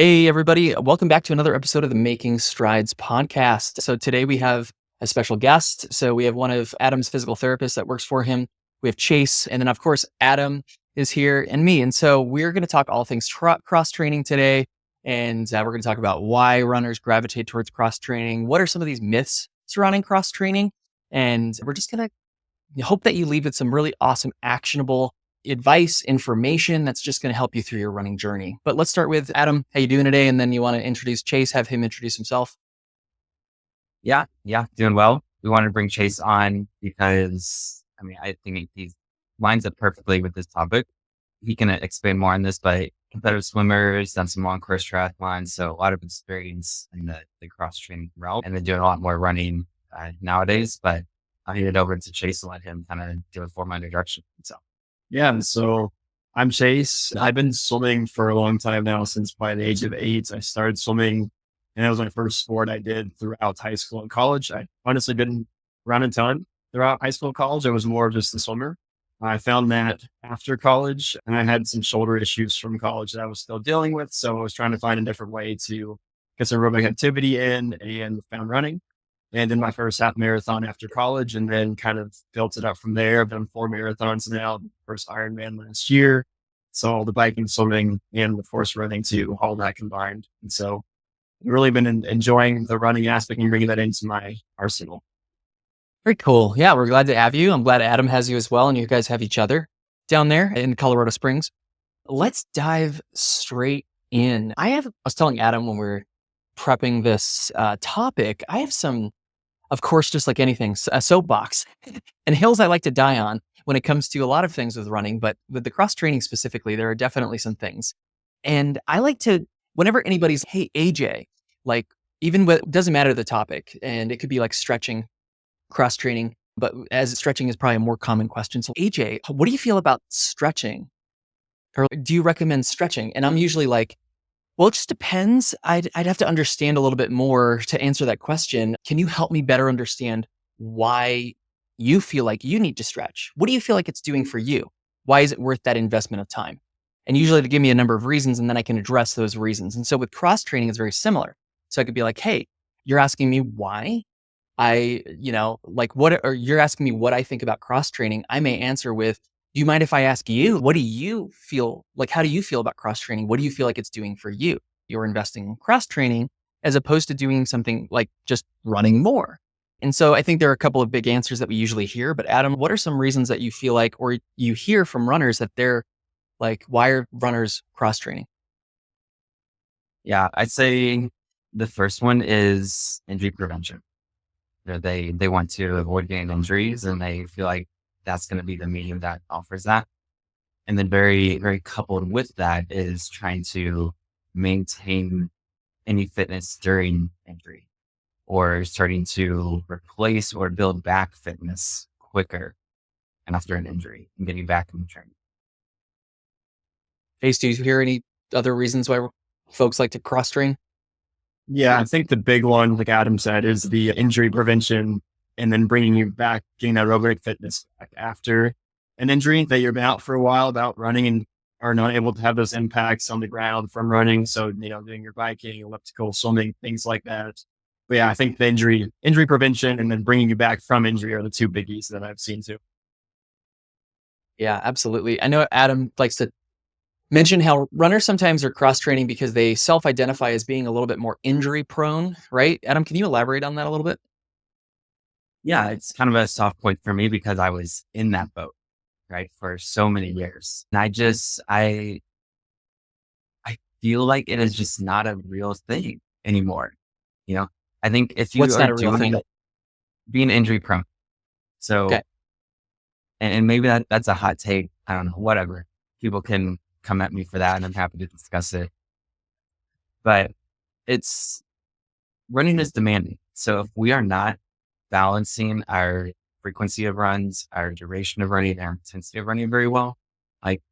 Hey, everybody. Welcome back to another episode of the Making Strides podcast. So today we have a special guest. So we have one of Adam's physical therapists that works for him. We have Chase. And then, of course, Adam is here and me. And so we're going to talk all things cross training today. And we're going to talk about why runners gravitate towards cross training. What are some of these myths surrounding cross training? And we're just going to hope that you leave with some really awesome, actionable advice, information that's just going to help you through your running journey. But let's start with Adam. How you doing today? And then you want to introduce Chase, have him introduce himself. Yeah, doing well. We wanted to bring Chase on because, I think he lines up perfectly with this topic. He can expand more on this, but competitive swimmer, he's done some long course triathlons, so a lot of experience in the cross training realm, and then doing a lot more running nowadays. But I'll hand it over to Chase and let him kind of do a formal introduction. So, Yeah, so I'm Chase. I've been swimming for a long time now, since by the age of 8. I started swimming, and it was my first sport I did throughout high school and college. I honestly didn't run a ton throughout high school and college. I was more of just a swimmer. I found that after college, and I had some shoulder issues from college that I was still dealing with. So I was trying to find a different way to get some aerobic activity in, and found running. And did my first half marathon after college, and then kind of built it up from there. I've done 4 marathons now, first Ironman last year. So all the biking, swimming, and of course running too, all that combined. And so I've really been enjoying the running aspect and bringing that into my arsenal. Very cool. Yeah, we're glad to have you. I'm glad Adam has you as well, and you guys have each other down there in Colorado Springs. Let's dive straight in. I was telling Adam when we were prepping this topic, I have some, of course, just like anything, a soapbox and hills I like to die on when it comes to a lot of things with running, but with the cross training specifically, there are definitely some things. And I like to, whenever anybody's, hey, AJ, like even with, it doesn't matter the topic, and it could be like stretching, cross training, but as stretching is probably a more common question. So AJ, what do you feel about stretching? Or do you recommend stretching? And I'm usually like, well, it just depends. I'd have to understand a little bit more to answer that question. Can you help me better understand why you feel like you need to stretch? What do you feel like it's doing for you? Why is it worth that investment of time? And usually to give me a number of reasons, and then I can address those reasons. And so with cross training, it's very similar. So I could be like, hey, you're asking me why like what, or you're asking me what I think about cross training. I may answer with, do you mind if I ask you, what do you feel like? How do you feel about cross training? What do you feel like it's doing for you? You're investing in cross training as opposed to doing something like just running more. And so I think there are a couple of big answers that we usually hear. But Adam, what are some reasons that you feel like, or you hear from runners that they're like, why are runners cross training? yeah, I'd say the first one is injury prevention. They want to avoid getting injuries, and they feel like that's going to be the medium that offers that. And then very, very coupled with that is trying to maintain any fitness during injury, or starting to replace or build back fitness quicker and after an injury and getting back in the training. Chase, do you hear any other reasons why folks like to cross train? Yeah, I think the big one, like Adam said, is the injury prevention, and then bringing you back, getting that aerobic fitness back after an injury that you've been out for a while about running and are not able to have those impacts on the ground from running. So, doing your biking, elliptical, swimming, things like that. But yeah, I think the injury prevention and then bringing you back from injury are the two biggies that I've seen too. Yeah, absolutely. I know Adam likes to mention how runners sometimes are cross training because they self-identify as being a little bit more injury prone, right? Adam, can you elaborate on that a little bit? Yeah, it's kind of a soft point for me because I was in that boat, right, for so many years. And I feel like it is just not a real thing anymore. You know, I think if you What's are not a real doing thing? being injury prone, Okay. so, and maybe that's a hot take. I don't know, whatever. People can come at me for that, and I'm happy to discuss it. But it's running is demanding. So if we are not balancing our frequency of runs, our duration of running, our intensity of running very well, like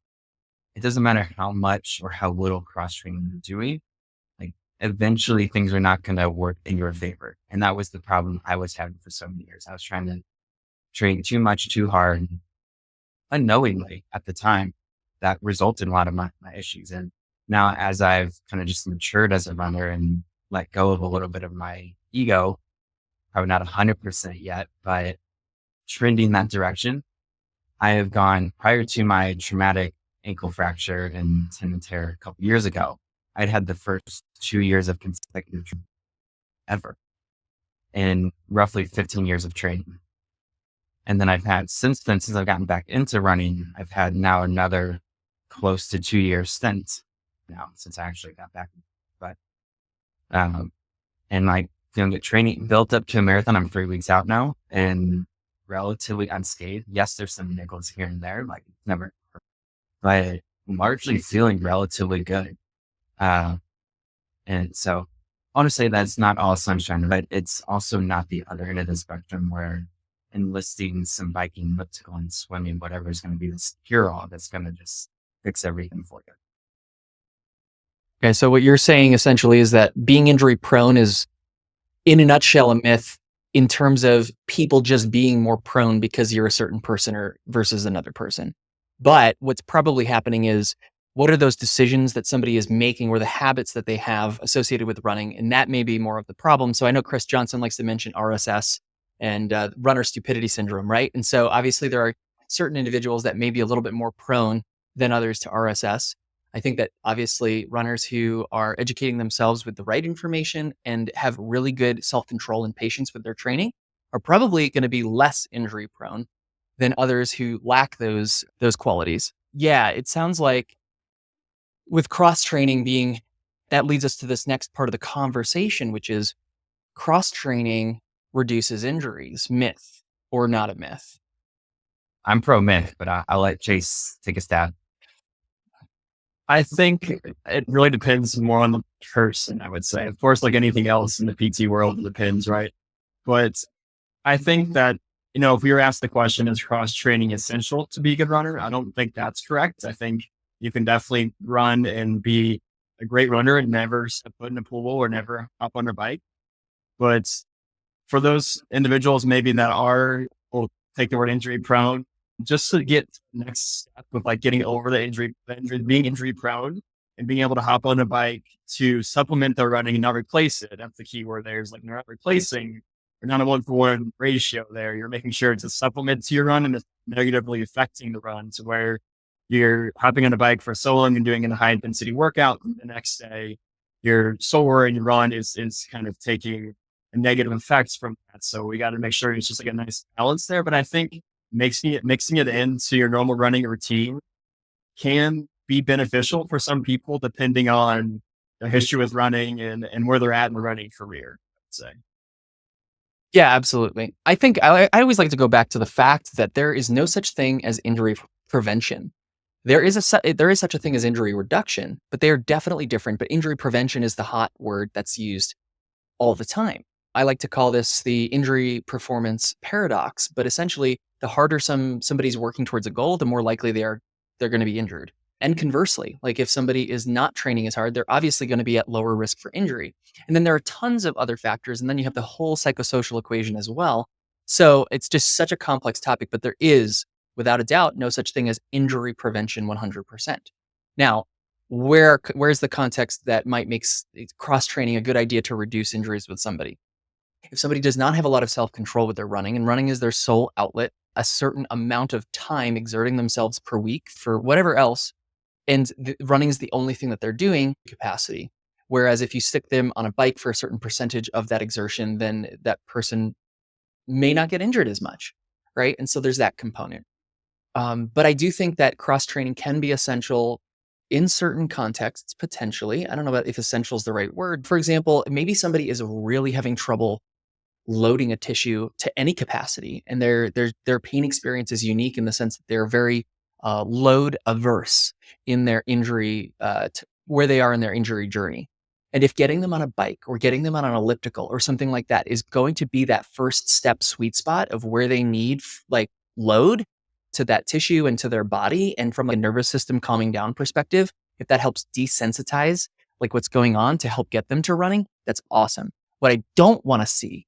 it doesn't matter how much or how little cross training you're doing, like eventually things are not going to work in your favor. And that was the problem I was having for so many years. I was trying to train too much, too hard, unknowingly at the time. That resulted in a lot of my issues. And Now, as I've kind of just matured as a runner and let go of a little bit of my ego, probably not 100% yet, but trending that direction, I have gone prior to my traumatic ankle fracture and tendon tear a couple years ago. I'd had the first 2 years of consecutive ever in roughly 15 years of training. And then I've had since then, since I've gotten back into running, I've had now another close to 2 year stint now since I actually got back. But, and like, the training built up to a marathon. I'm 3 weeks out now and relatively unscathed. Yes, there's some niggles here and there, like never, but largely feeling relatively good. And so honestly, that's not all sunshine, but it's also not the other end of the spectrum where enlisting some biking, elliptical, and swimming, whatever is going to be this cure all that's going to just fix everything for you. Okay, so what you're saying essentially is that being injury prone is, in a nutshell, a myth in terms of people just being more prone because you're a certain person or versus another person. But what's probably happening is, what are those decisions that somebody is making or the habits that they have associated with running? And that may be more of the problem. So I know Chris Johnson likes to mention RSS and runner stupidity syndrome, right? And so obviously there are certain individuals that may be a little bit more prone than others to RSS. I think that obviously runners who are educating themselves with the right information and have really good self-control and patience with their training are probably going to be less injury prone than others who lack those qualities. Yeah, it sounds like with cross training being, that leads us to this next part of the conversation, which is cross training reduces injuries. Myth or not a myth? I'm pro myth, but I'll let Chase take a stab. I think it really depends more on the person, I would say. Of course, like anything else in the PT world, it depends, right? But I think that, if we were asked the question, is cross training essential to be a good runner? I don't think that's correct. I think you can definitely run and be a great runner and never step foot in a pool or never hop on a bike. But for those individuals maybe that are, we'll take the word injury prone, just to get next step with like getting over the injury, being injury prone and being able to hop on a bike to supplement their running and not replace it. That's the key word there, is like not replacing. You're not a 1-for-1 ratio there. You're making sure it's a supplement to your run and it's negatively affecting the run to where you're hopping on a bike for so long and doing a high intensity workout. The next day, you're sore and your run is kind of taking negative effects from that. So we got to make sure it's just like a nice balance there. But I think mixing it into your normal running routine can be beneficial for some people, depending on their history with running and where they're at in the running career, I'd say. Yeah, absolutely. I think I always like to go back to the fact that there is no such thing as injury prevention. There is such a thing as injury reduction, but they are definitely different. But injury prevention is the hot word that's used all the time. I like to call this the injury performance paradox, but essentially the harder somebody's working towards a goal, the more likely they're going to be injured. And conversely, like if somebody is not training as hard, they're obviously going to be at lower risk for injury. And then there are tons of other factors, and then you have the whole psychosocial equation as well. So it's just such a complex topic, but there is, without a doubt, no such thing as injury prevention 100%. Now, where's the context that might make cross training a good idea to reduce injuries with somebody? If somebody does not have a lot of self-control with their running, and running is their sole outlet, a certain amount of time exerting themselves per week for whatever else, and running is the only thing that they're doing, capacity. Whereas if you stick them on a bike for a certain percentage of that exertion, then that person may not get injured as much, right? And so there's that component. But I do think that cross training can be essential in certain contexts, potentially. I don't know about if essential is the right word. For example, maybe somebody is really having trouble loading a tissue to any capacity, and their pain experience is unique in the sense that they're very load averse in their injury, where they are in their injury journey. And if getting them on a bike or getting them on an elliptical or something like that is going to be that first step sweet spot of where they need like load to that tissue and to their body, and from a nervous system calming down perspective, if that helps desensitize like what's going on to help get them to running, that's awesome. What I don't want to see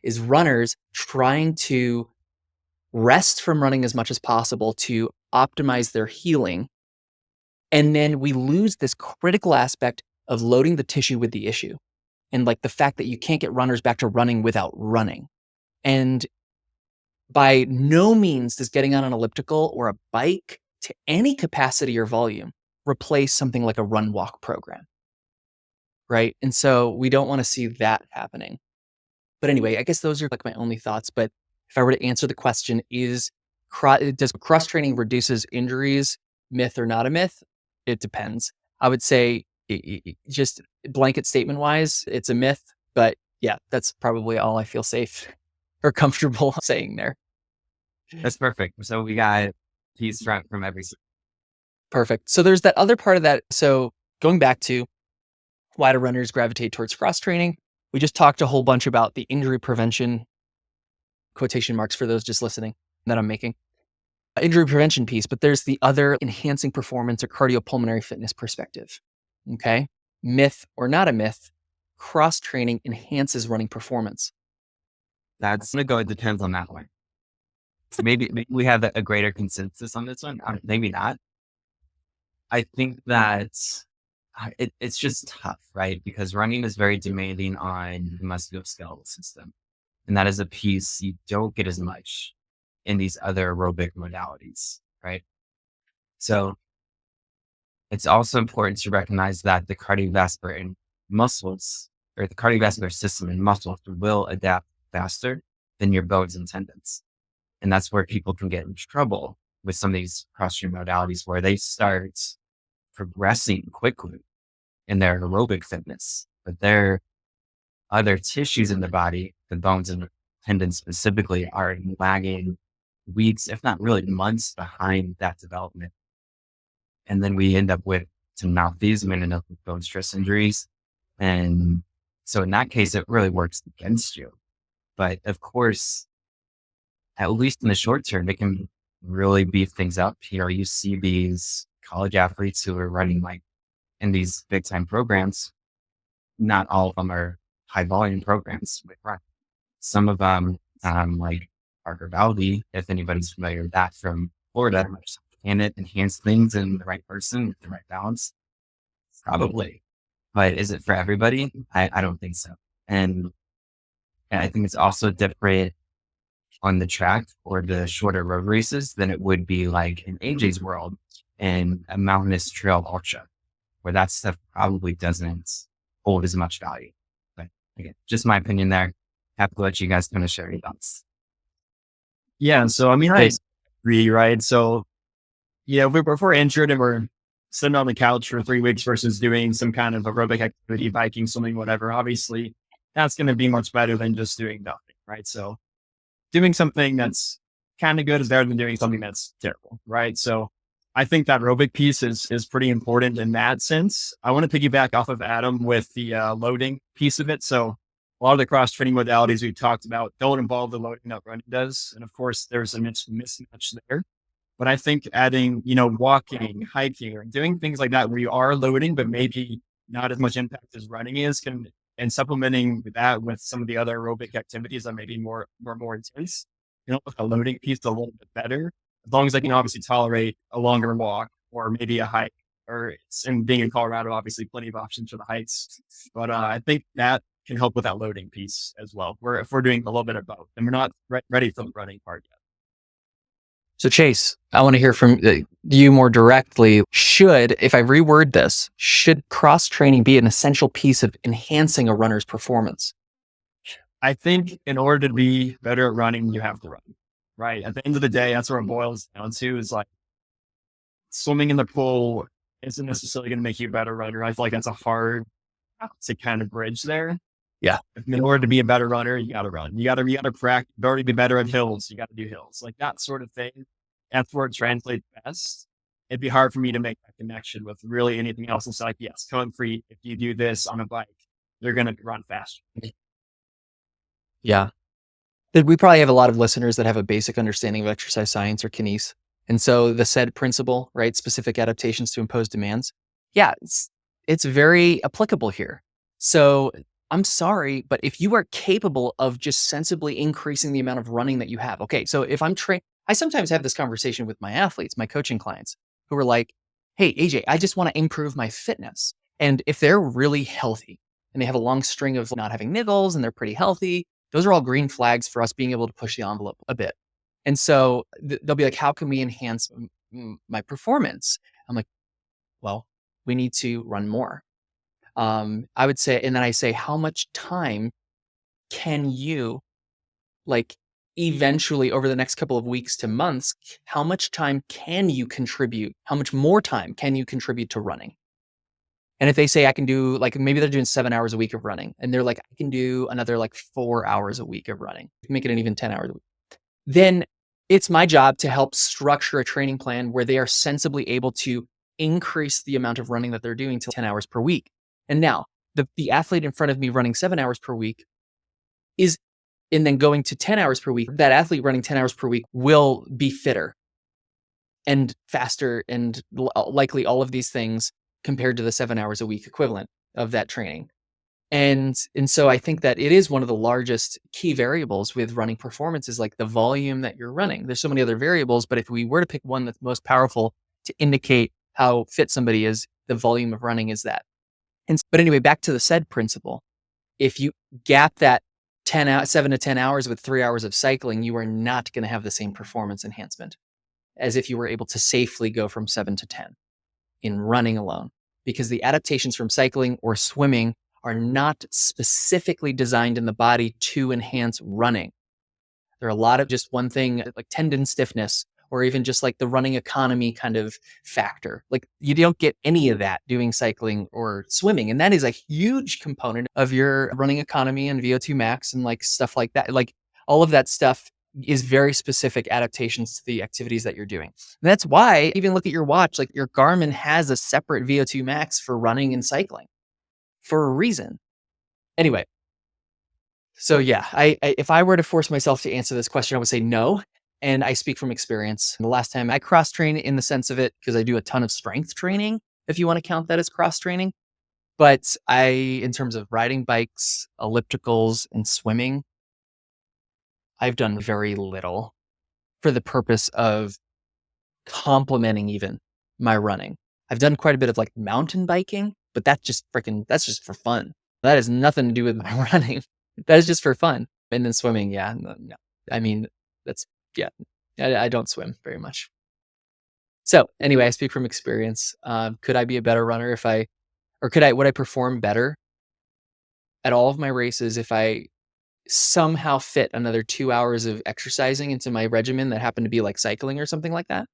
is runners trying to rest from running as much as possible to optimize their healing And then we lose this critical aspect of loading the tissue with the issue. And like the fact that you can't get runners back to running without running. And by no means does getting on an elliptical or a bike to any capacity or volume replace something like a run walk program. Right. And so we don't want to see that happening. But anyway, I guess those are like my only thoughts. But if I were to answer the question, does cross training reduces injuries, myth or not a myth? It depends. I would say just blanket statement wise, it's a myth. But yeah, that's probably all I feel safe or comfortable saying there. That's perfect. So we got piece from every. Perfect. So there's that other part of that. So going back to why do runners gravitate towards cross training? We just talked a whole bunch about the injury prevention, quotation marks for those just listening, that I'm making. Injury prevention piece, but there's the other enhancing performance or cardiopulmonary fitness perspective. Okay. Myth or not a myth, cross training enhances running performance. That's going to go, it depends on that one. So maybe we have a greater consensus on this one. Maybe not. I think that it's just tough, right? Because running is very demanding on the musculoskeletal system. And that is a piece you don't get as much in these other aerobic modalities, right? So it's also important to recognize that the cardiovascular and muscles, or the cardiovascular system and muscles, will adapt faster than your bones and tendons. And that's where people can get in trouble with some of these cross-training modalities, where they start progressing quickly in their aerobic fitness, but their other tissues in the body, the bones and tendons specifically, are lagging weeks, if not really months, behind that development. And then we end up with some malfeasance and end up with bone stress injuries. And so in that case, it really works against you. But of course, at least in the short term, it can really beef things up. You see these college athletes who are running like in these big time programs. Not all of them are high volume programs. Some of them, like Parker Valdey, if anybody's familiar with that from Florida, can it enhance things in the right person with the right balance? Probably. But is it for everybody? I don't think so. And I think it's also different on the track or the shorter road races than it would be like in AJ's world and a mountainous trail ultra, where that stuff probably doesn't hold as much value. But again, just my opinion there. Have to let you guys kind of share your thoughts. Yeah. So, I mean, I agree, right? So, if we're injured and we're sitting on the couch for 3 weeks versus doing some kind of aerobic activity, biking, swimming, whatever, obviously that's going to be much better than just doing nothing, right? So doing something that's kind of good is better than doing something that's terrible, right? So I think that aerobic piece is pretty important in that sense. I want to piggyback off of Adam with the loading piece of it. So a lot of the cross training modalities we talked about don't involve the loading that running does. And of course, there's a mismatch there. But I think adding, walking, hiking, or doing things like that where you are loading, but maybe not as much impact as running is, and supplementing that with some of the other aerobic activities that may be more intense, with a loading piece a little bit better, as long as I can obviously tolerate a longer walk or maybe a hike. And being in Colorado, obviously plenty of options for the hikes. But I think that can help with that loading piece as well. If we're doing a little bit of both, and we're not ready for the running part yet. So Chase, I want to hear from you more directly. If I reword this, should cross training be an essential piece of enhancing a runner's performance? I think in order to be better at running, you have to run, right? At the end of the day, that's where it boils down to, is like swimming in the pool isn't necessarily going to make you a better runner. I feel like that's a hard to kind of bridge there. Yeah. In order to be a better runner, you got to run. You got to practice. In order to be better at hills, you got to do hills, like that sort of thing. That's where it translates best. It'd be hard for me to make that connection with really anything else. It's like, yes, concrete. If you do this on a bike, you're going to run faster. Yeah. We probably have a lot of listeners that have a basic understanding of exercise science or kines. And so the said principle, right? Specific adaptations to impose demands. Yeah, it's very applicable here. So I'm sorry, but if you are capable of just sensibly increasing the amount of running that you have, okay, so if I'm trained, I sometimes have this conversation with my athletes, my coaching clients, who are like, hey, AJ, I just want to improve my fitness. And if they're really healthy and they have a long string of not having niggles and they're pretty healthy, those are all green flags for us being able to push the envelope a bit. And so they'll be like, how can we enhance my performance? I'm like, well, we need to run more. I would say, and then I say, how much time can you, like, eventually over the next couple of weeks to months, how much time can you contribute? How much more time can you contribute to running? And if they say I can do, like, maybe they're doing 7 hours a week of running and they're like, I can do another like 4 hours a week of running, make it an even 10 hours a week. Then it's my job to help structure a training plan where they are sensibly able to increase the amount of running that they're doing to 10 hours per week. And now the athlete in front of me running 7 hours per week is, and then going to 10 hours per week, that athlete running 10 hours per week will be fitter and faster and likely all of these things compared to the 7 hours a week equivalent of that training. And so I think that it is one of the largest key variables with running performance is like the volume that you're running. There's so many other variables, but if we were to pick one that's most powerful to indicate how fit somebody is, the volume of running is that. But anyway, back to the said principle. If you gap that 7 to 10 hours with 3 hours of cycling, you are not going to have the same performance enhancement as if you were able to safely go from 7 to 10 in running alone, because the adaptations from cycling or swimming are not specifically designed in the body to enhance running. There are a lot of just one thing, like tendon stiffness, or even just like the running economy kind of factor. Like you don't get any of that doing cycling or swimming. And that is a huge component of your running economy and VO2 max and like stuff like that. Like all of that stuff is very specific adaptations to the activities that you're doing. And that's why even look at your watch, like your Garmin has a separate VO2 max for running and cycling for a reason. Anyway, so yeah, if I were to force myself to answer this question, I would say no. And I speak from experience. The last time I cross train in the sense of it, because I do a ton of strength training, if you want to count that as cross training. But in terms of riding bikes, ellipticals, and swimming, I've done very little for the purpose of complementing even my running. I've done quite a bit of like mountain biking, but that's just for fun. That has nothing to do with my running. That is just for fun. And then swimming, yeah, no. I mean, yeah, I don't swim very much. So anyway, I speak from experience. Could I be a better runner would I perform better at all of my races if I somehow fit another 2 hours of exercising into my regimen that happened to be like cycling or something like that?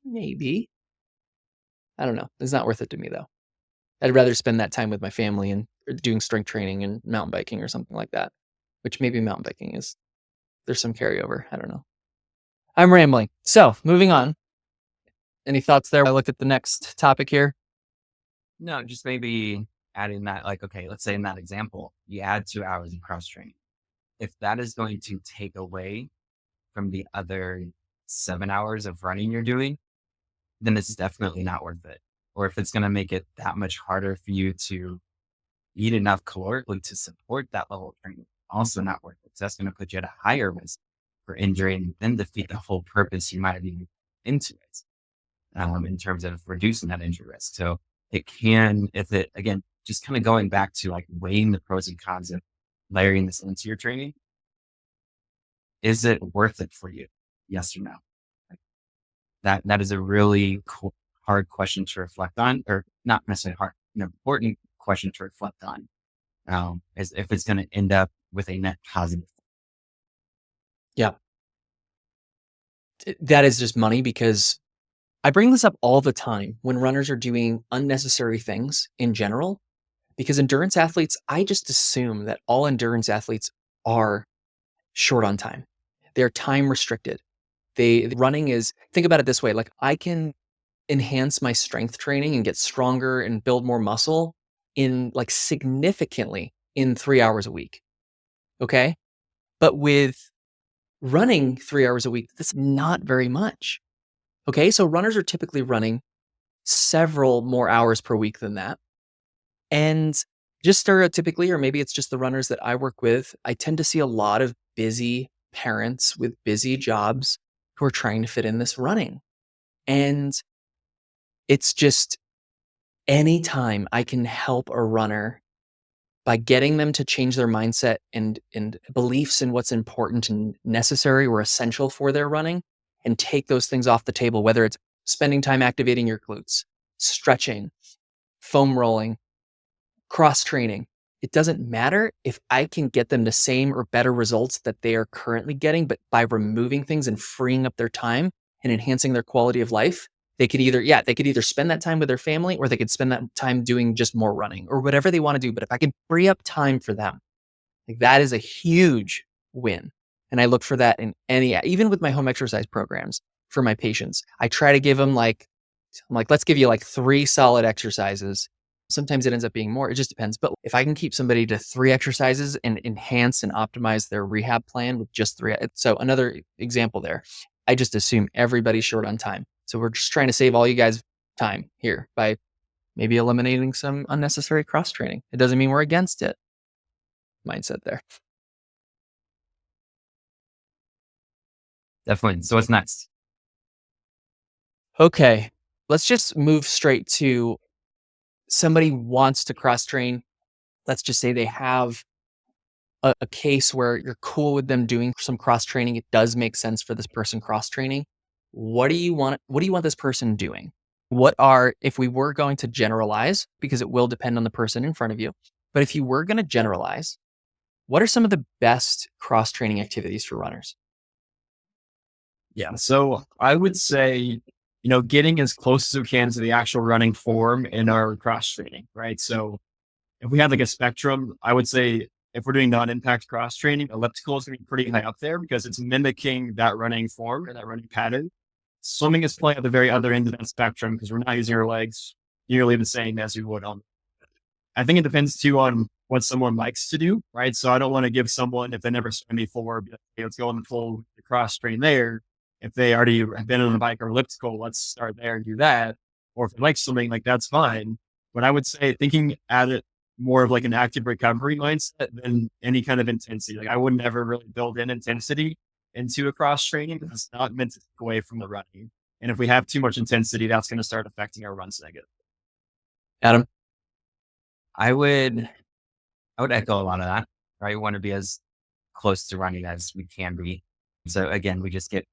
Maybe. I don't know. It's not worth it to me though. I'd rather spend that time with my family and doing strength training and mountain biking or something like that, which maybe mountain biking is, there's some carryover. I don't know. I'm rambling. So moving on. Any thoughts there? I looked at the next topic here. No, just maybe adding that, like, okay, let's say in that example, you add 2 hours of cross training. If that is going to take away from the other 7 hours of running you're doing, then it's definitely not worth it. Or if it's going to make it that much harder for you to eat enough calorically to support that level of training, also not worth it. So that's going to put you at a higher risk for injury and then defeat the whole purpose you might have been into it in terms of reducing that injury risk. So it can, if it, again, just kind of going back to like weighing the pros and cons of layering this into your training, is it worth it for you? Yes or no? That is a really hard question to reflect on, or not necessarily hard, an important question to reflect on, is if it's going to end up with a net positive. Yeah. That is just money, because I bring this up all the time when runners are doing unnecessary things in general, because endurance athletes, I just assume that all endurance athletes are short on time. They're time restricted. Running is, think about it this way, like I can enhance my strength training and get stronger and build more muscle in like significantly in 3 hours a week. Okay. But with running 3 hours a week, that's not very much. Okay. So runners are typically running several more hours per week than that. And just stereotypically, or maybe it's just the runners that I work with, I tend to see a lot of busy parents with busy jobs who are trying to fit in this running. And It's just anytime I can help a runner by getting them to change their mindset and beliefs in what's important and necessary or essential for their running and take those things off the table, whether it's spending time activating your glutes, stretching, foam rolling, cross training. It doesn't matter if I can get them the same or better results that they are currently getting, but by removing things and freeing up their time and enhancing their quality of life, they could either spend that time with their family or they could spend that time doing just more running or whatever they want to do. But if I can free up time for them, like that is a huge win. And I look for that in even with my home exercise programs for my patients. I try to give them let's give you like 3 solid exercises. Sometimes it ends up being more. It just depends. But if I can keep somebody to 3 exercises and enhance and optimize their rehab plan with just 3. So another example there, I just assume everybody's short on time. So we're just trying to save all you guys time here by maybe eliminating some unnecessary cross training. It doesn't mean we're against it. Mindset there. Definitely. So what's next? Okay, let's just move straight to somebody wants to cross train. Let's just say they have a case where you're cool with them doing some cross training. It does make sense for this person cross training. What do you want this person doing? If we were going to generalize, because it will depend on the person in front of you, but if you were going to generalize, what are some of the best cross training activities for runners? Yeah. So I would say, getting as close as we can to the actual running form in our cross training, right? So if we had like a spectrum, I would say if we're doing non-impact cross training, elliptical is going to be pretty high up there because it's mimicking that running form or that running pattern. Swimming is playing at the very other end of that spectrum because we're not using our legs nearly the same as we would on. I think it depends too on what someone likes to do, right? So I don't want to give someone, if they never swam before, be like, hey, let's go on the cross train there. If they already have been on a bike or elliptical, let's start there and do that. Or if they like swimming, like that's fine. But I would say thinking at it more of like an active recovery mindset than any kind of intensity. Like I would never really build in intensity into a cross training because it's not meant to take away from the running. And if we have too much intensity, that's going to start affecting our runs negative. Adam? I would echo a lot of that, right? We want to be as close to running as we can be. So again, we just get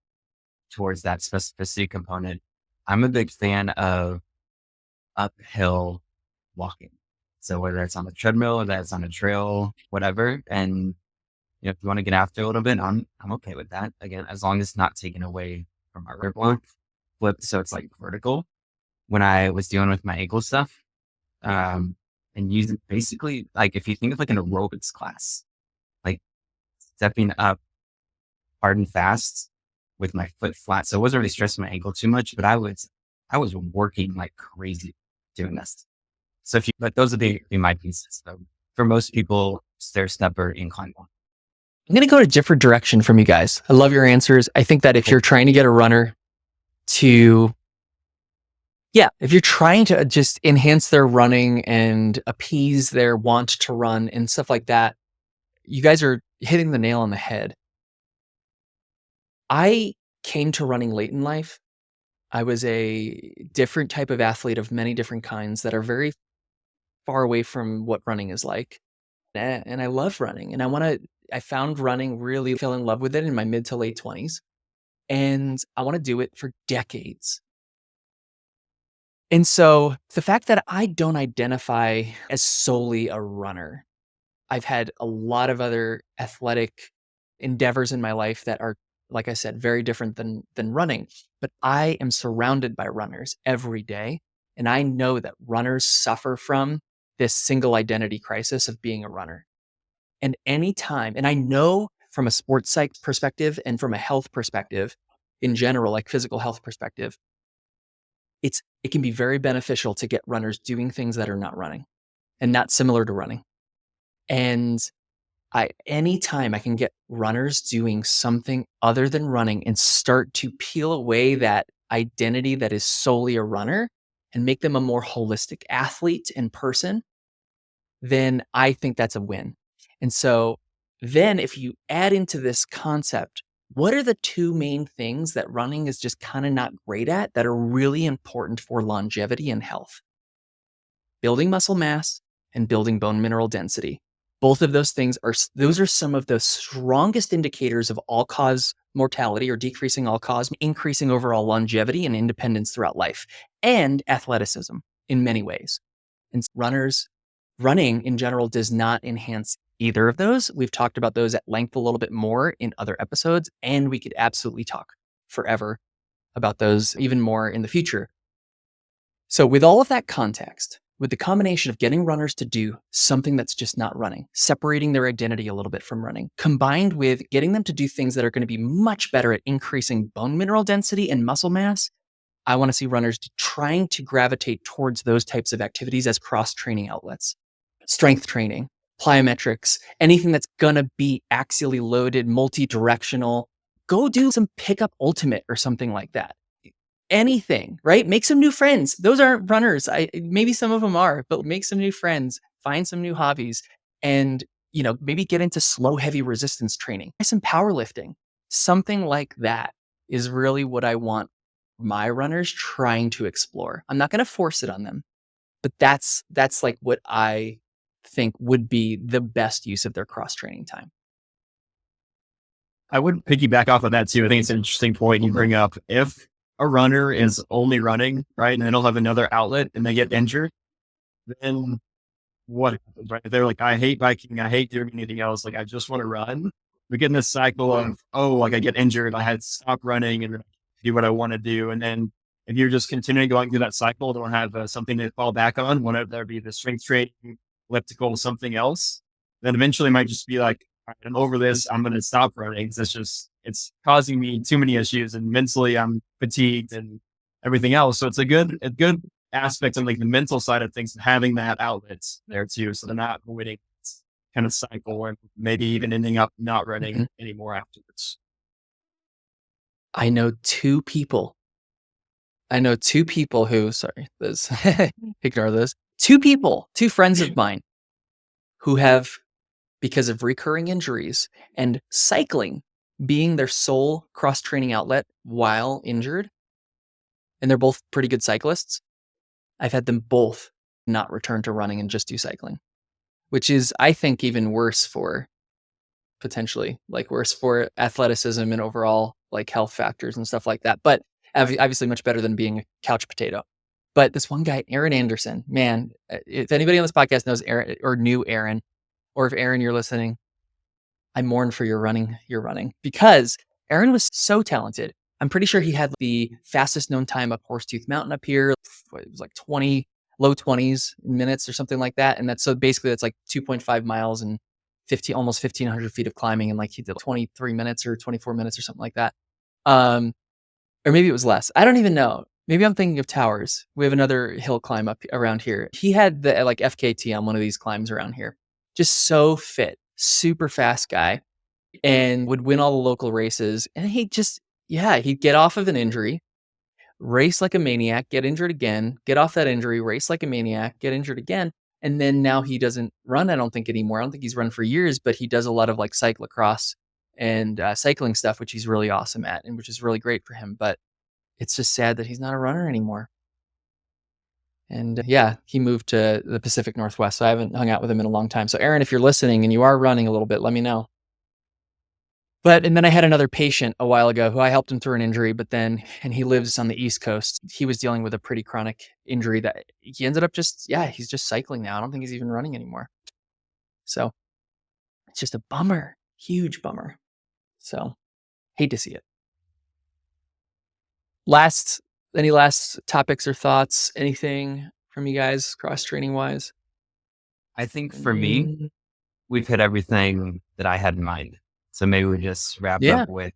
towards that specificity component. I'm a big fan of uphill walking. So whether it's on the treadmill or that's on a trail, whatever. And if you want to get after a little bit, I'm okay with that. Again, as long as it's not taken away from our rib line, flipped so it's like vertical. When I was dealing with my ankle stuff, and using basically like if you think of like an aerobics class, like stepping up hard and fast with my foot flat. So I wasn't really stressing my ankle too much, but I was working like crazy doing this. So but those would be my pieces. So for most people, stair step or incline walk. I'm going to go a different direction from you guys. I love your answers. I think that if you're trying to get a runner if you're trying to just enhance their running and appease their want to run and stuff like that, you guys are hitting the nail on the head. I came to running late in life. I was a different type of athlete of many different kinds that are very far away from what running is like. And I love running and I found running, really fell in love with it in my mid to late 20s. And I want to do it for decades. And so the fact that I don't identify as solely a runner, I've had a lot of other athletic endeavors in my life that are, like I said, very different than running. But I am surrounded by runners every day. And I know that runners suffer from this single identity crisis of being a runner. And anytime, and I know from a sports psych perspective and from a health perspective in general, like physical health perspective, it can be very beneficial to get runners doing things that are not running and not similar to running. And anytime I can get runners doing something other than running and start to peel away that identity that is solely a runner and make them a more holistic athlete and person, then I think that's a win. And so then if you add into this concept what are the two main things that running is just kind of not great at that are really important for longevity and health? Building muscle mass and building bone mineral density. Both of those things those are some of the strongest indicators of all cause mortality or decreasing all cause, increasing overall longevity and independence throughout life, and athleticism in many ways. And running in general does not enhance either of those. We've talked about those at length a little bit more in other episodes, and we could absolutely talk forever about those even more in the future. So, with all of that context, with the combination of getting runners to do something that's just not running, separating their identity a little bit from running, combined with getting them to do things that are going to be much better at increasing bone mineral density and muscle mass, I want to see runners trying to gravitate towards those types of activities as cross-training outlets. Strength training, plyometrics, anything that's going to be axially loaded, multi-directional. Go do some pickup ultimate or something like that. Anything, right? Make some new friends. Those aren't runners. Maybe some of them are, but make some new friends, find some new hobbies, and maybe get into slow, heavy resistance training. Some powerlifting. Something like that is really what I want my runners trying to explore. I'm not going to force it on them, but that's like what I think would be the best use of their cross training time. I would piggyback off of that too. I think it's an interesting point you bring up. If a runner is only running, right, and they don't have another outlet and they get injured, then what happens, right? If they're like, I hate biking, I hate doing anything else, like I just want to run. We get in this cycle of, like I get injured, I had to stop running and do what I want to do. And then if you're just continuing going through that cycle, don't have something to fall back on, whether that be the strength training, elliptical, something else, then eventually it might just be like, all right, I'm over this, I'm going to stop running. It's causing me too many issues, and mentally I'm fatigued and everything else. So it's a good aspect on like the mental side of things, having that outlet there too. So they're not avoiding this kind of cycle and maybe even ending up not running anymore afterwards. I know two people who, sorry, those, ignore those. Two friends of mine who have, because of recurring injuries and cycling being their sole cross-training outlet while injured, and they're both pretty good cyclists, I've had them both not return to running and just do cycling, which is, I think, even worse for athleticism and overall like health factors and stuff like that. But obviously much better than being a couch potato. But this one guy, Aaron Anderson, man, if anybody on this podcast knows Aaron or knew Aaron, or if Aaron, you're listening, I mourn for your running, because Aaron was so talented. I'm pretty sure he had the fastest known time up Horsetooth Mountain up here. It was like low 20s minutes or something like that. And that's like 2.5 miles and almost 1,500 feet of climbing. And like he did 23 minutes or 24 minutes or something like that. Or maybe it was less. I don't even know. Maybe I'm thinking of Towers. We have another hill climb up around here. He had the like FKT on one of these climbs around here. Just so fit, super fast guy, and would win all the local races. And he'd get off of an injury, race like a maniac, get injured again, get off that injury, race like a maniac, get injured again. And then now he doesn't run, I don't think, anymore. I don't think he's run for years, but he does a lot of like cyclocross and cycling stuff, which he's really awesome at and which is really great for him. But it's just sad that he's not a runner anymore. And he moved to the Pacific Northwest, so I haven't hung out with him in a long time. So Aaron, if you're listening and you are running a little bit, let me know. And then I had another patient a while ago who I helped him through an injury, and he lives on the East Coast. He was dealing with a pretty chronic injury that he ended up he's just cycling now. I don't think he's even running anymore. So it's just a bummer, huge bummer. So hate to see it. Any last topics or thoughts? Anything from you guys cross-training wise? I think for me, we've hit everything that I had in mind. So maybe we just wrap up with,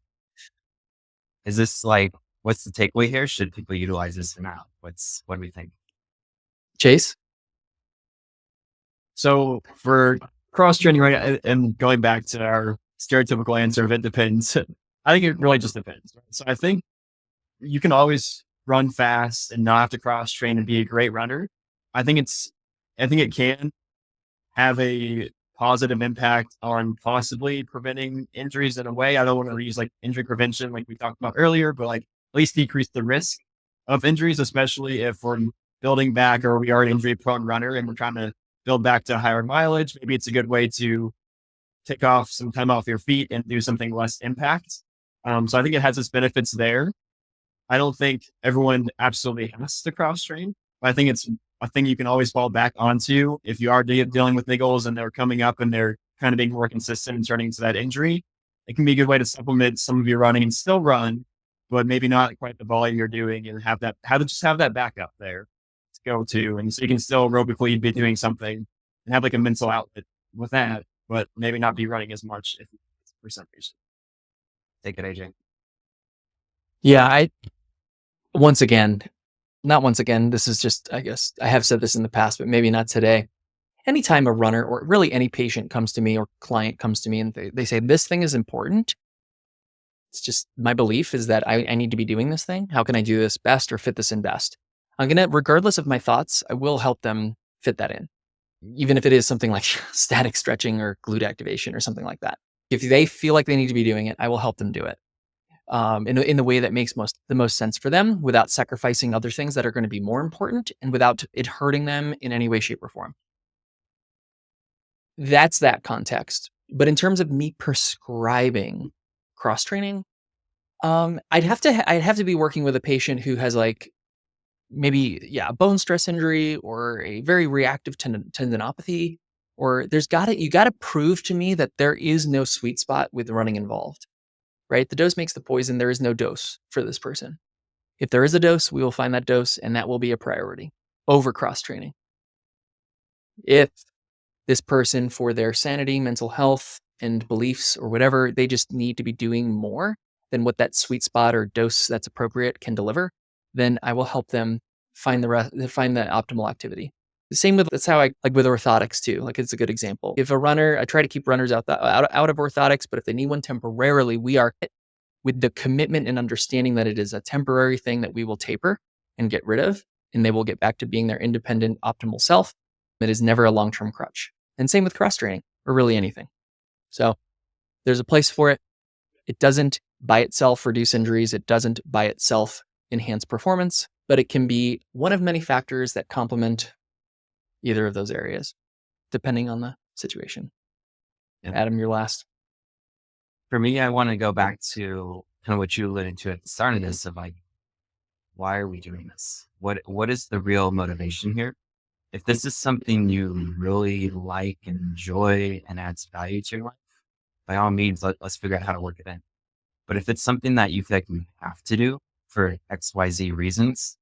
is this like, what's the takeaway here? Should people utilize this or not? What do we think? Chase? So for cross-training, right, and going back to our stereotypical answer of it depends, I think it really just depends. Right? So I think you can always run fast and not have to cross-train and be a great runner. I think it can have a positive impact on possibly preventing injuries in a way. I don't want to use like injury prevention like we talked about earlier, but like at least decrease the risk of injuries, especially if we're building back or we are an injury prone runner and we're trying to build back to higher mileage. Maybe it's a good way to take off some time off your feet and do something less impact. So I think it has its benefits there. I don't think everyone absolutely has to cross train, but I think it's a thing you can always fall back onto if you are dealing with niggles and they're coming up and they're kind of being more consistent and turning into that injury. It can be a good way to supplement some of your running and still run, but maybe not quite the volume you're doing, and have that backup there to go to. And so you can still aerobically be doing something and have like a mental outlet with that, but maybe not be running as much if for some reason. Take it, AJ. Yeah, not once again, this is just, I guess I have said this in the past, but maybe not today. Anytime a runner or really any patient comes to me or client comes to me and they say, this thing is important, it's just my belief is that I need to be doing this thing. How can I do this best or fit this in best? I'm going to, regardless of my thoughts, I will help them fit that in. Even if it is something like static stretching or glute activation or something like that. If they feel like they need to be doing it, I will help them do it. In the way that makes the most sense for them without sacrificing other things that are going to be more important and without it hurting them in any way, shape, or form. That's that context. But in terms of me prescribing cross training, I'd have to be working with a patient who has like maybe a bone stress injury or a very reactive tendinopathy, or you got to prove to me that there is no sweet spot with running involved. Right? The dose makes the poison. There is no dose for this person. If there is a dose, we will find that dose, and that will be a priority over cross training. If this person, for their sanity, mental health, and beliefs or whatever, they just need to be doing more than what that sweet spot or dose that's appropriate can deliver, then I will help them find the optimal activity. That's how I like with orthotics too. Like it's a good example. If a runner, I try to keep runners out of orthotics, but if they need one temporarily, we are with the commitment and understanding that it is a temporary thing that we will taper and get rid of, and they will get back to being their independent, optimal self. It is never a long-term crutch. And same with cross training or really anything. So there's a place for it. It doesn't by itself reduce injuries. It doesn't by itself enhance performance, but it can be one of many factors that complement either of those areas, depending on the situation. Yeah. Adam, you're last. For me, I want to go back to kind of what you alluded to at the start of this of like, why are we doing this? What is the real motivation here? If this is something you really like and enjoy and adds value to your life, by all means, let's figure out how to work it in. But if it's something that you feel like you have to do for XYZ reasons,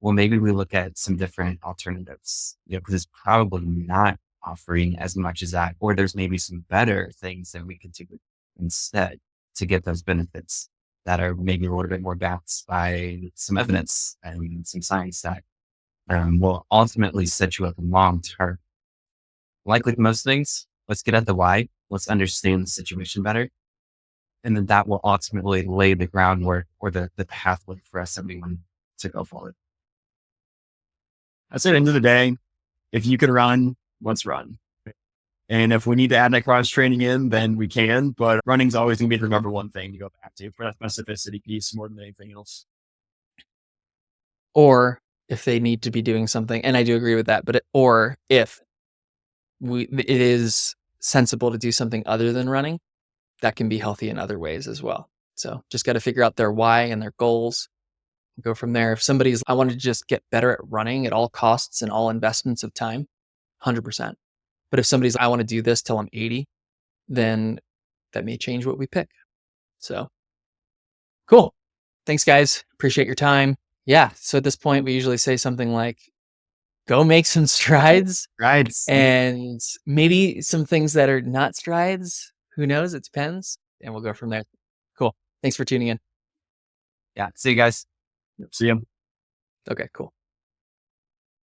well, maybe we look at some different alternatives, because it's probably not offering as much as that, or there's maybe some better things that we could do instead to get those benefits that are maybe a little bit more backed by some evidence and some science that will ultimately set you up long term. Like with most things, let's get at the why. Let's understand the situation better. And then that will ultimately lay the groundwork or the pathway for us everyone to go forward. I'd say at the end of the day, if you can run, let's run. And if we need to add that cross training in, then we can. But running's always going to be the number one thing to go back to for that specificity piece more than anything else. Or if they need to be doing something, and I do agree with that, or if it is sensible to do something other than running, that can be healthy in other ways as well. So just got to figure out their why and their goals. Go from there. If somebody's, I want to just get better at running at all costs and all investments of time, 100%. But if somebody's, I want to do this till I'm 80, then that may change what we pick. So cool. Thanks, guys. Appreciate your time. Yeah. So at this point, we usually say something like, go make some strides. Right. And maybe some things that are not strides. Who knows? It depends. And we'll go from there. Cool. Thanks for tuning in. Yeah. See you guys. See you. Okay, cool.